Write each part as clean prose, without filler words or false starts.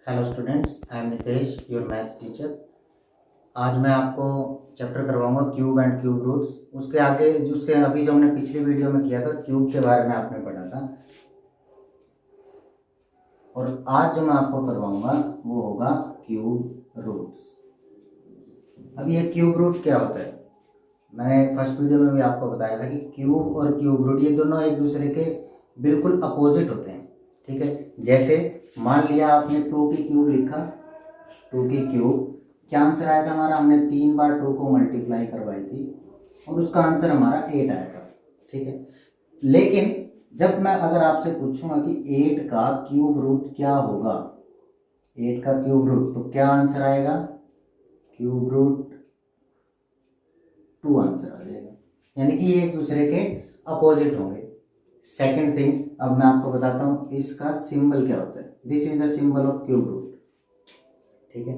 Hello students, I am Nitesh, your maths teacher. आज मैं आपको चैप्टर करवाऊंगा क्यूब एंड क्यूब रूट्स। उसके आगे उसके अभी जो हमने पिछली वीडियो में किया था क्यूब के बारे में आपने पढ़ा था, और आज जो मैं आपको करवाऊंगा वो होगा क्यूब रूट्स। अब ये क्यूब रूट क्या होता है, मैंने फर्स्ट वीडियो में भी आपको बताया था कि क्यूब और क्यूब रूट ये दोनों एक दूसरे के बिल्कुल अपोजिट होते हैं। ठीक है, जैसे मान लिया आपने 2 की क्यूब लिखा, 2 की क्यूब क्या आंसर आया था हमारा, हमने 3 बार 2 को मल्टीप्लाई करवाई थी और उसका आंसर हमारा 8 आया था। ठीक है, लेकिन जब मैं अगर आपसे पूछूंगा कि 8 का क्यूब रूट क्या होगा, 8 का क्यूब रूट, तो क्या आंसर आएगा, क्यूब रूट 2 आंसर आ जाएगा। यानी कि ये एक दूसरे के अपोजिट होंगे। सेकंड थिंग, अब मैं आपको बताता हूँ इसका सिंबल क्या होता है। This is the symbol of cube root. ठीक है,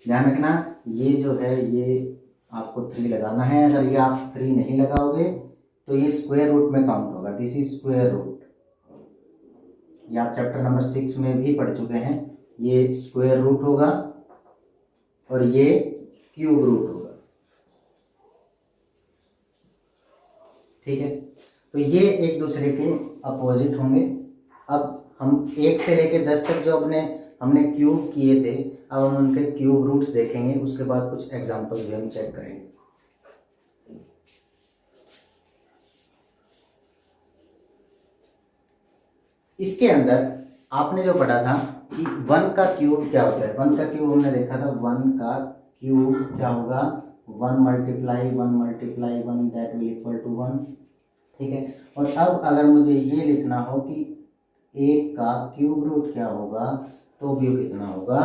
ध्यान रखना, ये जो है ये आपको 3 लगाना है। अगर ये आप 3 नहीं लगाओगे तो ये स्क्वायर रूट में काउंट होगा। दिस इज स्क्वायर रूट, ये आप चैप्टर नंबर 6 में भी पढ़ चुके हैं। ये स्क्वायर रूट होगा और ये क्यूब रूट होगा। ठीक है, तो ये एक दूसरे के अपोजिट होंगे। अब हम 1 से लेकर 10 तक जो हमने क्यूब किए थे, अब हम उनके क्यूब रूट्स देखेंगे। उसके बाद कुछ एग्जांपल्स भी हम चेक करेंगे। इसके अंदर आपने जो पढ़ा था कि 1 का क्यूब क्या होता है, 1 का क्यूब हमने देखा था, 1 का क्यूब क्या होगा, 1 multiply 1 multiply 1 that will equal to 1। ठीक है, और अब अगर मुझे ये लिखना हो कि 1 का क्यूब रूट क्या होगा, तो भी कितना होगा,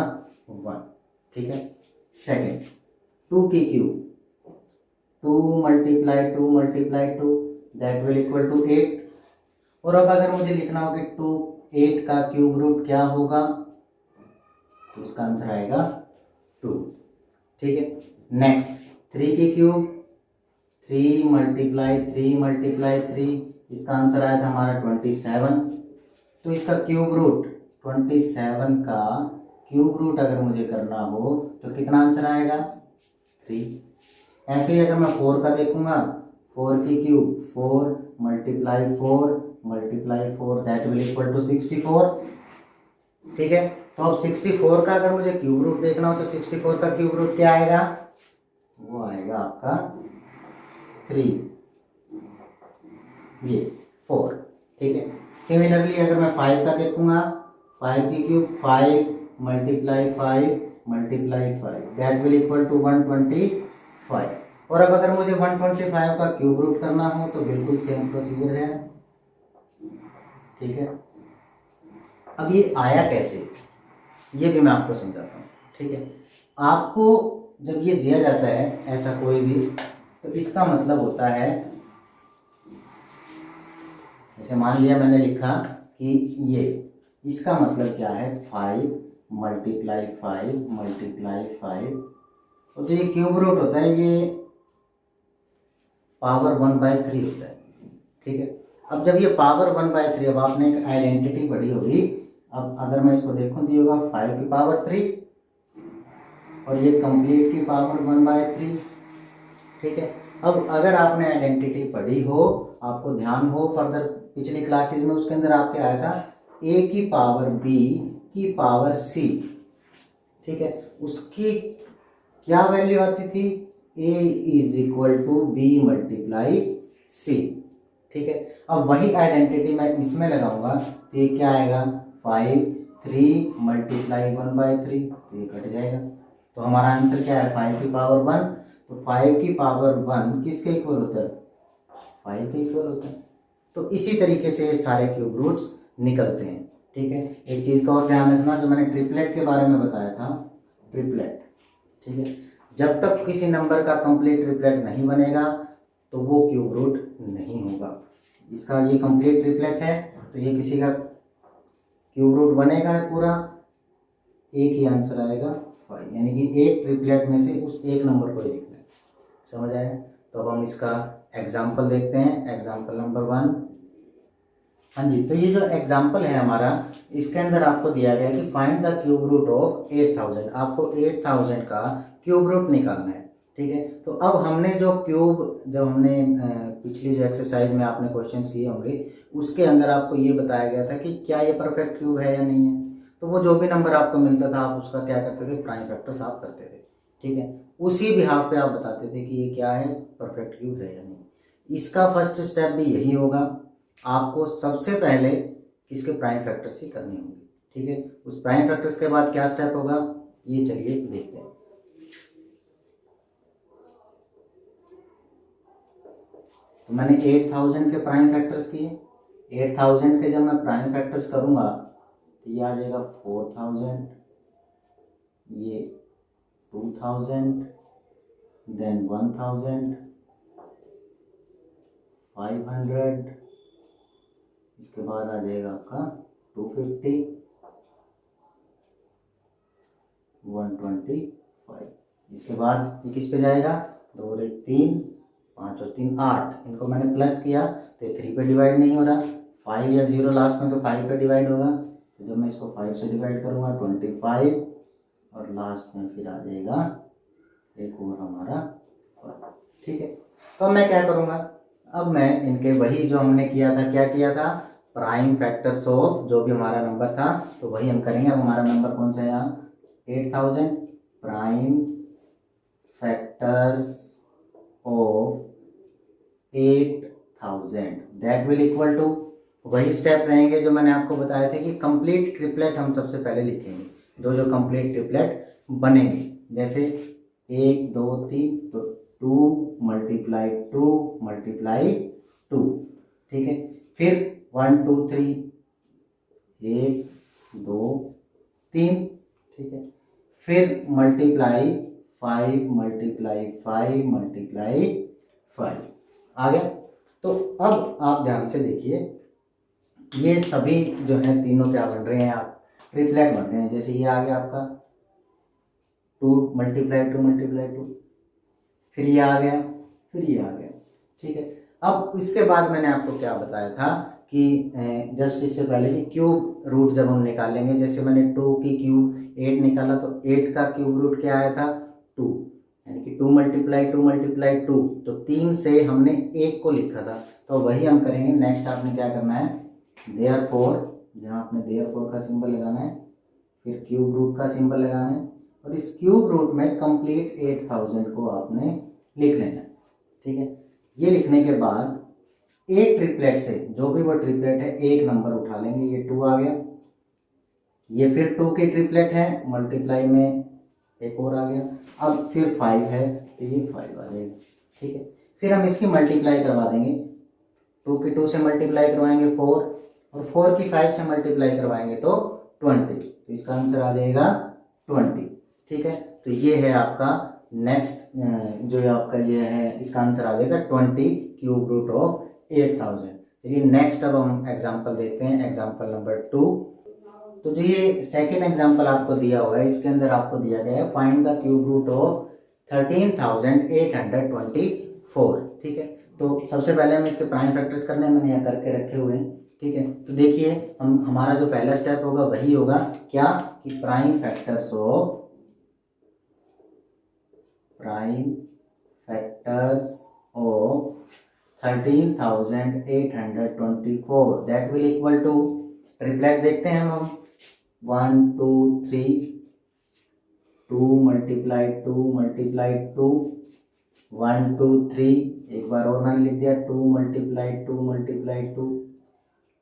1। ठीक है, सेकेंड, 2 की cube, 2 multiply 2 multiply 2 that will equal to 8। और अब अगर मुझे लिखना हो कि 8 का क्यूब रूट क्या होगा, तो इसका आंसर आएगा 2। ठीक है, नेक्स्ट, 3 की क्यूब, 3 मल्टीप्लाई 3 मल्टीप्लाई 3, इसका आंसर आया था हमारा 27। तो इसका क्यूब रूट 27 का क्यूब रूट अगर मुझे करना हो तो कितना आंसर आएगा, 3। ऐसे ही अगर मैं 4 का देखूंगा, 4 की cube, 4 multiply 4 multiply 4 that will equal to 64। ठीक है, तो अब 64 का अगर मुझे क्यूब रूट देखना हो तो 64 का क्यूब रूट क्या आएगा, वो आएगा आपका 3, ये 4। ठीक है, सिमिलरली अगर मैं 5 का देखूंगा, 5 की cube, 5 multiply 5 multiply 5 that will equal to 125। और अब अगर मुझे 125 का क्यूब रूट करना हो तो बिल्कुल सेम प्रोसीजर है। ठीक है, अब ये आया कैसे, ये भी मैं आपको समझाता हूँ। ठीक है, आपको जब ये दिया जाता है ऐसा कोई भी, तो इसका मतलब होता है, जैसे मान लिया मैंने लिखा कि ये, इसका मतलब क्या है, 5 मल्टीप्लाई 5 मल्टीप्लाई 5, और जो ये क्यूब रूट होता है ये पावर 1/3 होता है। ठीक है, अब जब ये पावर 1/3, अब आपने एक आइडेंटिटी पढ़ी होगी, अब अगर मैं इसको देखूं तो ये होगा 5 की पावर 3 और ये कंप्लीट की पावर 1/3। ठीक है, अब अगर आपने आइडेंटिटी पढ़ी हो, आपको ध्यान हो फर्दर पिछली क्लासेस में, उसके अंदर आपके आया था a की पावर b की पावर c। ठीक है, उसकी क्या वैल्यू आती थी, a is equal to b multiply c। ठीक है, अब वही आइडेंटिटी मैं इसमें लगाऊंगा तो ये क्या आएगा, 5 3 मल्टीप्लाई 1/3, तो ये कट जाएगा। तो हमारा आंसर क्या है, 5 की पावर 1। तो 5 की पावर 1 किसके इक्वल होता है, 5 के इक्वल होता है। तो इसी तरीके से सारे क्यूब रूट्स निकलते हैं। ठीक है, एक चीज़ का और ध्यान रखना, जो मैंने ट्रिपलेट के बारे में बताया था, ट्रिपलेट, ठीक है, जब तक किसी नंबर का कंप्लीट ट्रिपलेट नहीं बनेगा तो वो क्यूब रूट नहीं होगा। इसका ये कंप्लीट ट्रिपलेट है तो ये किसी का क्यूब रूट बनेगा पूरा, एक ही आंसर आएगा 5, यानी कि एक ट्रिपलेट में से उस एक नंबर को ही लिखना है। समझ आया? तो अब हम इसका एग्जाम्पल देखते हैं। एग्जाम्पल नंबर 1, हाँ जी, तो ये जो एग्जाम्पल है हमारा, इसके अंदर आपको दिया गया है कि find the cube root of 8000। आपको 8000 का क्यूब रूट निकालना है। ठीक है, तो अब हमने जो क्यूब, जब हमने पिछली जो एक्सरसाइज में आपने क्वेश्चंस किए होंगे, उसके अंदर आपको ये बताया गया था कि क्या ये परफेक्ट क्यूब है या नहीं है। तो वो जो भी नंबर आपको मिलता था आप उसका क्या करते थे, प्राइम फैक्टर्स आप करते थे। ठीक है, उसी बिहाफ पे आप बताते थे कि ये क्या है, परफेक्ट क्यूब है या नहीं। इसका फर्स्ट स्टेप भी यही होगा, आपको सबसे पहले इसके प्राइम फैक्टर्स ही करने होंगे। ठीक है, उस प्राइम फैक्टर्स के बाद क्या स्टेप होगा, ये चलिए देखते हैं। तो मैंने 8000 के प्राइम फैक्टर्स किए। 8000 के जब मैं प्राइम फैक्टर्स करूंगा तो ये आ जाएगा 4000, ये 2000, देन 1000, 500, इसके बाद आ जाएगा आपका 250, 125। इसके बाद ये किस पे जाएगा, 2 और 1 3, 5 और 3 8। इनको मैंने प्लस किया तो ये 3 पे डिवाइड नहीं हो रहा, 5 या 0 लास्ट में तो 5 पे डिवाइड होगा। तो जब मैं इसको 5 से डिवाइड करूँगा 25, और लास्ट में फिर आ जाएगा एक और हमारा 5। ठीक है, तो अब मैं क्या करूँगा, अब मैं इनके वही जो हमने किया था, क्या किया था, प्राइम फैक्टर्स ऑफ जो भी हमारा नंबर था तो वही हम करेंगे। अब हमारा नंबर कौन सा है यहाँ, 8000, prime factors of 8000 that will equal to, वही स्टेप रहेंगे जो मैंने आपको बताए थे कि कंप्लीट ट्रिपलेट हम सबसे पहले लिखेंगे। जो कंप्लीट ट्रिपलेट बनेंगे, जैसे 1 2 3, तो 2 मल्टीप्लाई 2 मल्टीप्लाई 2। ठीक है, फिर 1 2 3, 1 2 3। ठीक है, फिर मल्टीप्लाई 5 मल्टीप्लाई 5 मल्टीप्लाई 5 आ गया। तो अब आप ध्यान से देखिए, ये सभी जो है तीनों क्या बन रहे हैं, आप ट्रिपलेट बन रहे हैं। जैसे ये आ गया आपका 2 मल्टीप्लाई 2 मल्टीप्लाई 2, फिर ये आ गया, फिर ये आ गया। ठीक है, अब इसके बाद मैंने आपको क्या बताया था कि जस्ट इससे पहले कि क्यूब रूट जब हम निकालेंगे, जैसे मैंने 2 की क्यूब 8 निकाला तो 8 का क्यूब रूट क्या आया था, 2, यानी कि 2 मल्टीप्लाई 2 मल्टीप्लाई 2, तो 3 से हमने 1 को लिखा था, तो वही हम करेंगे। नेक्स्ट आपने क्या करना है, देयरफॉर, जहाँ आपने देयरफॉर का सिंबल लगाना है, फिर क्यूब रूट का सिंबल लगाना है, और इस क्यूब रूट में कंप्लीट 8000 को आपने लिख लेना है। ठीक है, ये लिखने के बाद एक ट्रिपलेट से, जो भी वो ट्रिपलेट है, एक नंबर उठा लेंगे। ये 2 आ गया, ये फिर 2 की ट्रिपलेट है, मल्टीप्लाई में एक और आ गया, अब फिर 5 है तो ये 5 आ जाएगा। ठीक है, फिर हम इसकी मल्टीप्लाई करवा देंगे, 2 की 2 से मल्टीप्लाई करवाएंगे 4, और 4 की 5 से मल्टीप्लाई करवाएंगे तो 20, तो इसका आंसर आ जाएगा 20। ठीक है, तो ये है आपका नेक्स्ट जो आपका ये है, इसका आंसर आ जाएगा 20 क्यूब रूट ऑफ 8000। चलिए नेक्स्ट अब हम एग्जांपल देखते हैं, एग्जांपल नंबर 2। तो जो ये सेकंड एग्जांपल आपको दिया हुआ है, इसके अंदर आपको दिया गया है find the cube root of 13824। ठीक है, तो सबसे पहले हम इसके प्राइम फैक्टर्स करने हैं, मैंने यहाँ करके रखे हुए हैं। ठीक है, तो देखिए हमारा जो पहला स्टेप होगा वही होगा, क्या कि prime factors of 13824 that will equal to, triplet देखते हैं हम 1 2 3, 2 मल्टीप्लाई 2 मल्टीप्लाई 2, 1 2 3, एक बार और मैंने लिख दिया 2 मल्टीप्लाई 2 मल्टीप्लाई 2,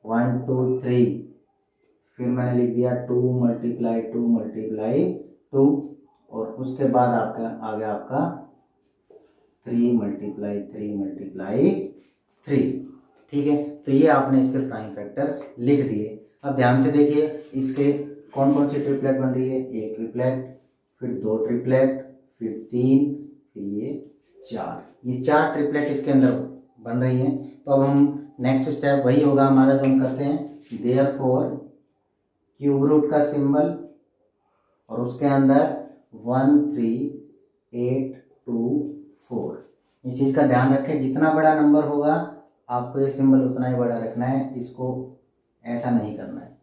1 2 3, फिर मैंने लिख दिया 2 मल्टीप्लाई 2 मल्टीप्लाई 2, और उसके बाद आपका आ गया आपका 3 मल्टीप्लाई 3 मल्टीप्लाई 3। ठीक है, तो ये आपने इसके प्राइम फैक्टर्स लिख दिए। अब ध्यान से देखिए, इसके कौन कौन सी ट्रिपलेट बन रही है, एक ट्रिपलेट, फिर 2 ट्रिपलेट, फिर 3, फिर ये 4, ये 4 ट्रिपलेट इसके अंदर बन रही हैं। तो अब हम नेक्स्ट स्टेप वही होगा हमारा जो हम करते हैं, देयरफॉर क्यूब रूट का सिंबल, और उसके अंदर 1 3 8 2 4। इस चीज़ का ध्यान रखें, जितना बड़ा नंबर होगा आपको ये सिंबल उतना ही बड़ा रखना है, इसको ऐसा नहीं करना है,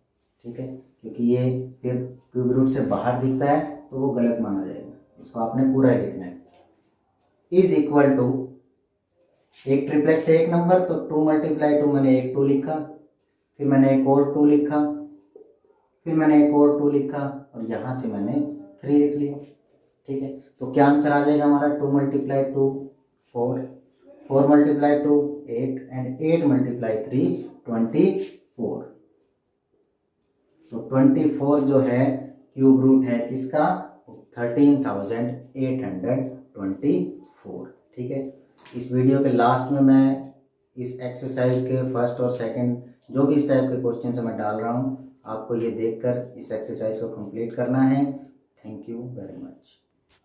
ठीक है, क्योंकि ये फिर क्यूब रूट से बाहर दिखता है तो वो गलत माना जाएगा। इसको आपने पूरा ही लिखना है। इज इक्वल टू, एक ट्रिप्लेक्स है एक नंबर, तो 2 × 2 मैंने एक 2 लिखा, फिर मैंने एक और 2 लिखा, फिर मैंने एक और 2 लिखा, और यहाँ से मैंने 3 लिख लिया, ठीक है। तो क्या आंसर आ जाएगा हमारा? 2 × 2 4, 4 × 2 8 एंड 8 × 3 24। तो 24 जो है क्यूब रूट है किसका? 13,824, ठीक है। इस वीडियो के लास्ट में मैं इस एक्सरसाइज के फर्स्ट और सेकंड जो भी इस टाइप के क्वेश्चन मैं डाल रहा हूँ, आपको ये देखकर इस एक्सरसाइज को कंप्लीट करना है। Thank you very much.